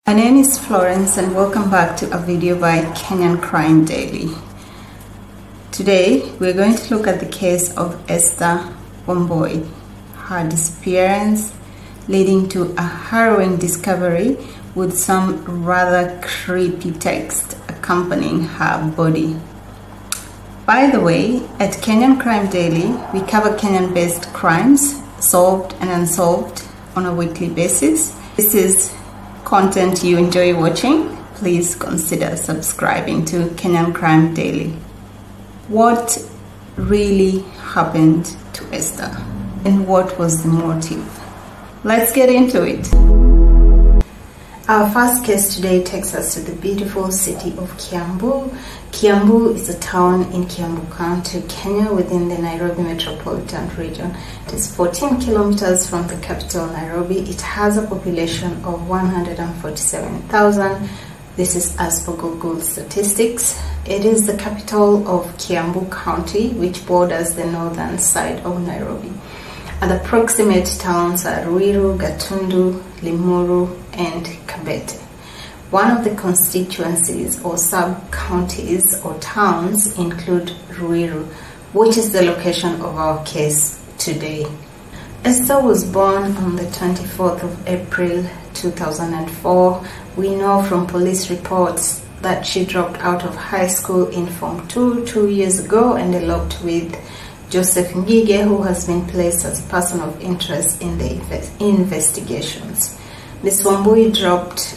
My name is Florence and welcome back to a video by Kenyan Crime Daily. Today we're going to look at the case of Esther Wambui, her disappearance leading to a harrowing discovery with some rather creepy text accompanying her body. By the way, at Kenyan Crime Daily, we cover Kenyan-based crimes, solved and unsolved, on a weekly basis. This is content you enjoy watching. Please consider subscribing to Kenyan Crime Daily. What really happened to Esther and what was the motive? Let's get into it. Our first case today takes us to the beautiful city of Kiambu. Kiambu is a town in Kiambu County, Kenya, within the Nairobi metropolitan region. It is 14 kilometers from the capital, Nairobi. It has a population of 147,000. This is as per Google statistics. It is the capital of Kiambu County, which borders the northern side of Nairobi. Other proximate towns are Ruiru, Gatundu, Limuru, and Kabete. One of the constituencies or sub-counties or towns include Ruiru, which is the location of our case today. Esther was born on the 24th of April 2004. We know from police reports that she dropped out of high school in Form 2 years ago and eloped with Joseph Ngige, who has been placed as a person of interest in the investigations. Ms. Wambui dropped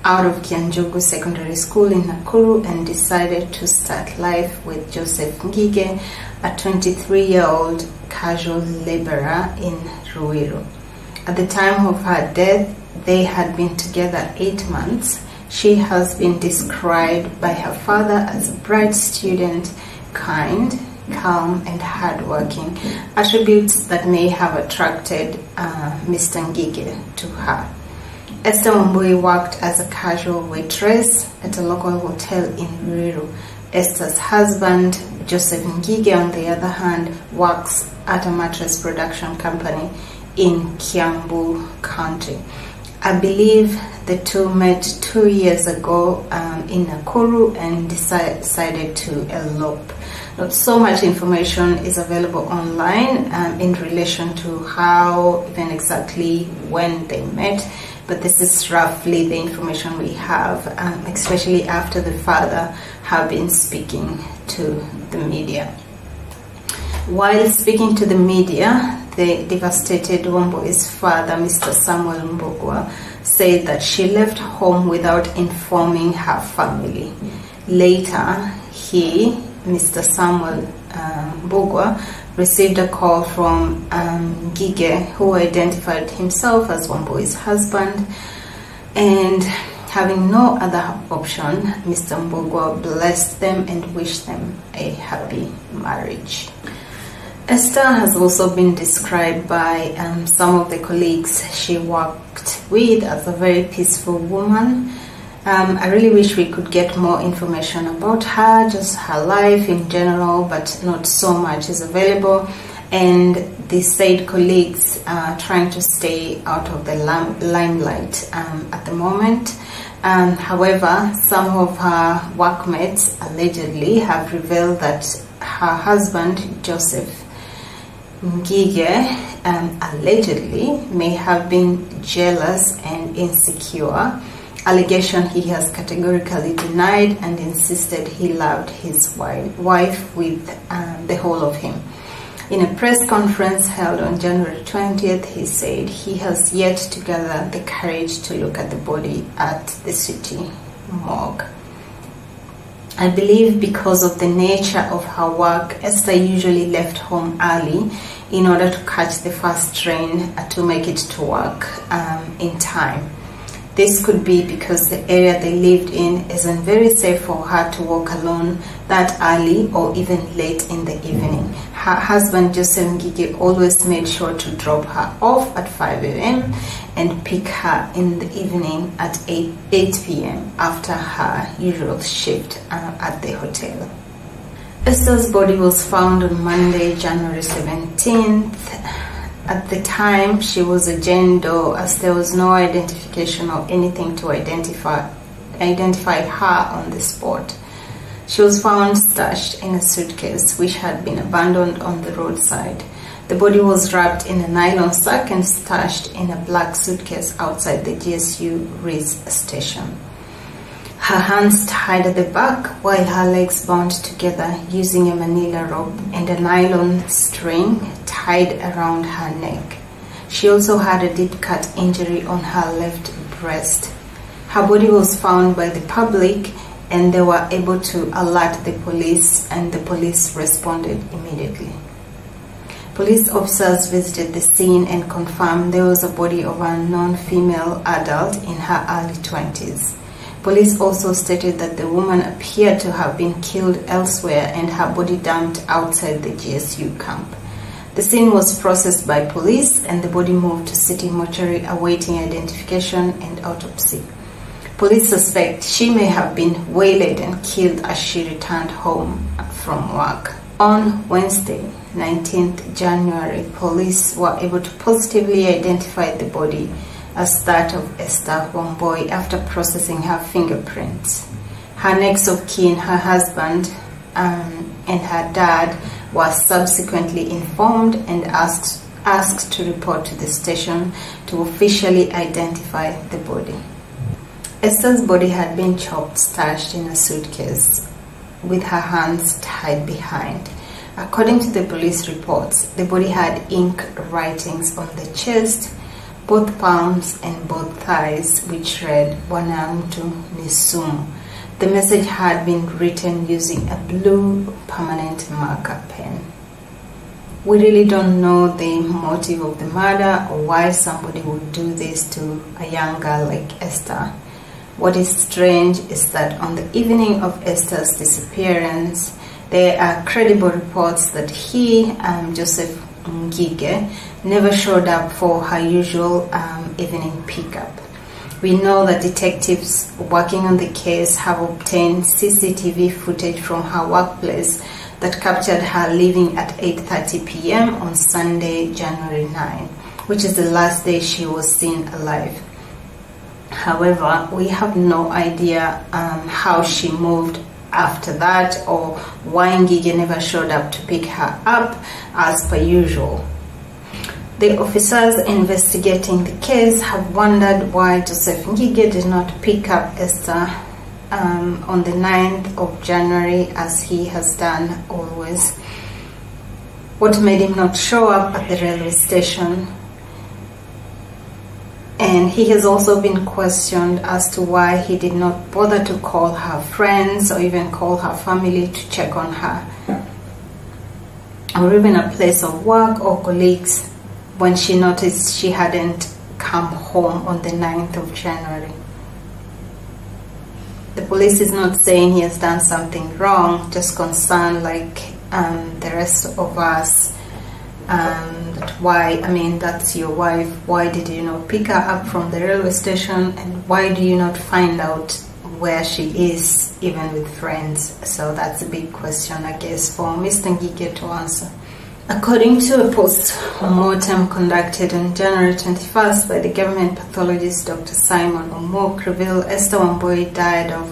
out of Kianjugu Secondary School in Nakuru and decided to start life with Joseph Ngige, a 23-year-old casual laborer in Ruiru. At the time of her death, they had been together 8 months. She has been described by her father as a bright student, kind, calm and hardworking, attributes that may have attracted Mr. Ngige to her. Esther Wambui worked as a casual waitress at a local hotel in Ruiru. Esther's husband, Joseph Ngige, on the other hand, works at a mattress production company in Kiambu County. I believe the two met 2 years ago in Nakuru and decided to elope. Not so much information is available online in relation to how, even exactly when they met, but this is roughly the information we have, especially after the father have been speaking to the media. While speaking to the media, the devastated Wambui's father, Mr. Samuel Mbugua, said that she left home without informing her family. Later, Mr. Samuel Mbugua, received a call from Ngige, who identified himself as Wambui's husband, and having no other option, Mr. Mbugua blessed them and wished them a happy marriage. Esther has also been described by some of the colleagues she worked with as a very peaceful woman. I really wish we could get more information about her, just her life in general, but not so much is available. And the said colleagues are trying to stay out of the limelight at the moment. However, some of her workmates allegedly have revealed that her husband, Joseph Ngige, allegedly may have been jealous and insecure, allegation he has categorically denied and insisted he loved his wife with the whole of him. In a press conference held on January 20th, he said he has yet to gather the courage to look at the body at the city morgue. I believe because of the nature of her work, Esther usually left home early in order to catch the first train to make it to work in time. This could be because the area they lived in isn't very safe for her to walk alone that early or even late in the evening. Her husband, Joseph Ngige, always made sure to drop her off at 5 a.m. and pick her in the evening at 8 p.m. after her usual shift at the hotel. Esther's body was found on Monday, January 17th At the time, she was a Jane Doe, as there was no identification or anything to identify her on the spot. She was found stashed in a suitcase which had been abandoned on the roadside. The body was wrapped in a nylon sack and stashed in a black suitcase outside the GSU Police Station. Her hands tied at the back while her legs bound together using a manila rope and a nylon string tied around her neck. She also had a deep cut injury on her left breast. Her body was found by the public and they were able to alert the police, and the police responded immediately. Police officers visited the scene and confirmed there was a body of a non-female adult in her early 20s. Police also stated that the woman appeared to have been killed elsewhere and her body dumped outside the GSU camp. The scene was processed by police and the body moved to City Mortuary awaiting identification and autopsy. Police suspect she may have been waylaid and killed as she returned home from work. On Wednesday, 19th January, police were able to positively identify the body as that of Esther Wambui after processing her fingerprints. Her next of kin, her husband and her dad, were subsequently informed and asked to report to the station to officially identify the body. Esther's body had been chopped, stashed in a suitcase with her hands tied behind. According to the police reports, the body had ink writings on the chest, both palms and both thighs, which read "Bwana ni sumu." The message had been written using a blue permanent marker pen. We really don't know the motive of the murder or why somebody would do this to a young girl like Esther. What is strange is that on the evening of Esther's disappearance, there are credible reports that he, Joseph Ngige, never showed up for her usual evening pickup. We know that detectives working on the case have obtained CCTV footage from her workplace that captured her leaving at 8:30 p.m. on Sunday, January 9, which is the last day she was seen alive. However, we have no idea how she moved after that or why Ngige never showed up to pick her up as per usual. The officers investigating the case have wondered why Joseph Ngige did not pick up Esther on the 9th of January as he has done always. What made him not show up at the railway station? And he has also been questioned as to why he did not bother to call her friends or even call her family to check on her, or even a place of work or colleagues when she noticed she hadn't come home on the 9th of January. The police is not saying he has done something wrong, just concerned like the rest of us. That why, that's your wife, why did you not pick her up from the railway station, and why do you not find out where she is even with friends? So that's a big question, I guess, for Mr. Ngige to answer. According to a post-mortem conducted on January 21st by the government pathologist Dr. Simon Omok, revealed Esther Wambui died of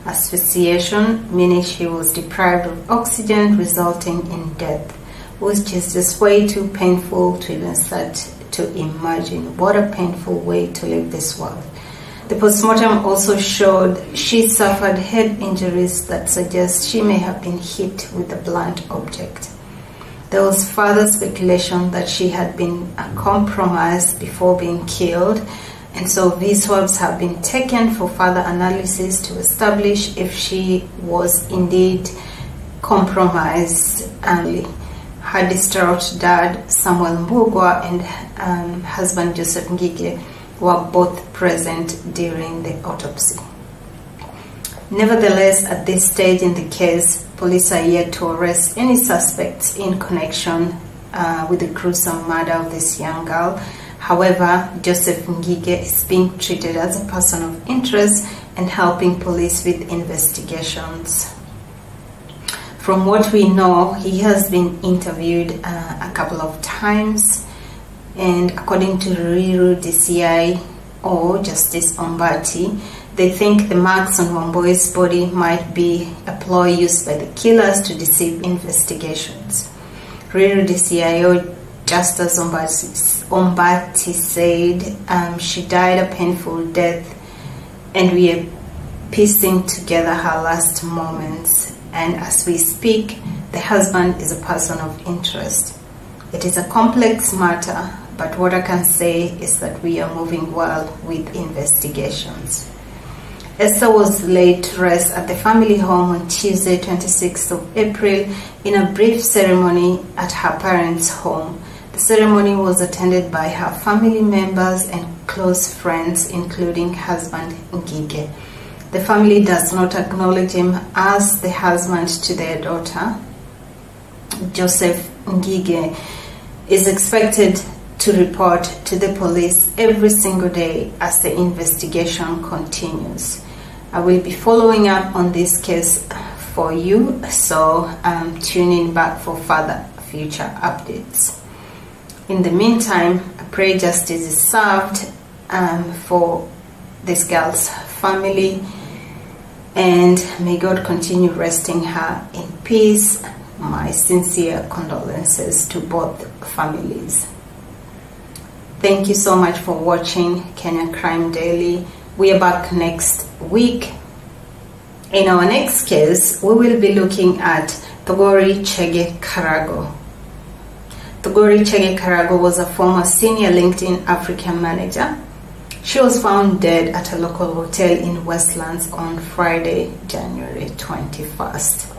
asphyxiation, meaning she was deprived of oxygen, resulting in death, which is just way too painful to even start to imagine. What a painful way to leave this world. The postmortem also showed she suffered head injuries that suggest she may have been hit with a blunt object. There was further speculation that she had been compromised before being killed, and so these swabs have been taken for further analysis to establish if she was indeed compromised early. Her distraught dad, Samuel Mbugwa, and husband Joseph Ngige were both present during the autopsy. Nevertheless, at this stage in the case, police are yet to arrest any suspects in connection with the gruesome murder of this young girl. However, Joseph Ngige is being treated as a person of interest and helping police with investigations. From what we know, he has been interviewed a couple of times and according to Ruiru DCI or Justice Ombati, they think the marks on Wambui's body might be a ploy used by the killers to deceive investigations. Ruiru DCIO Justice Ombati said she died a painful death, and we are piecing together her last moments, and as we speak, the husband is a person of interest. It is a complex matter, but what I can say is that we are moving well with investigations. Esther was laid to rest at the family home on Tuesday, 26th of April, in a brief ceremony at her parents' home. The ceremony was attended by her family members and close friends, including husband Ngige. The family does not acknowledge him as the husband to their daughter. Joseph Ngige is expected to report to the police every single day as the investigation continues. I will be following up on this case for you, so tune in back for further future updates. In the meantime, I pray justice is served for this girl's family, and may God continue resting her in peace. My sincere condolences to both families. Thank you so much for watching Kenya Crime Daily. We are back next week. In our next case, we will be looking at Togori Chege Karago. Togori Chege Karago was a former senior LinkedIn African manager. She was found dead at a local hotel in Westlands on Friday, January 21st.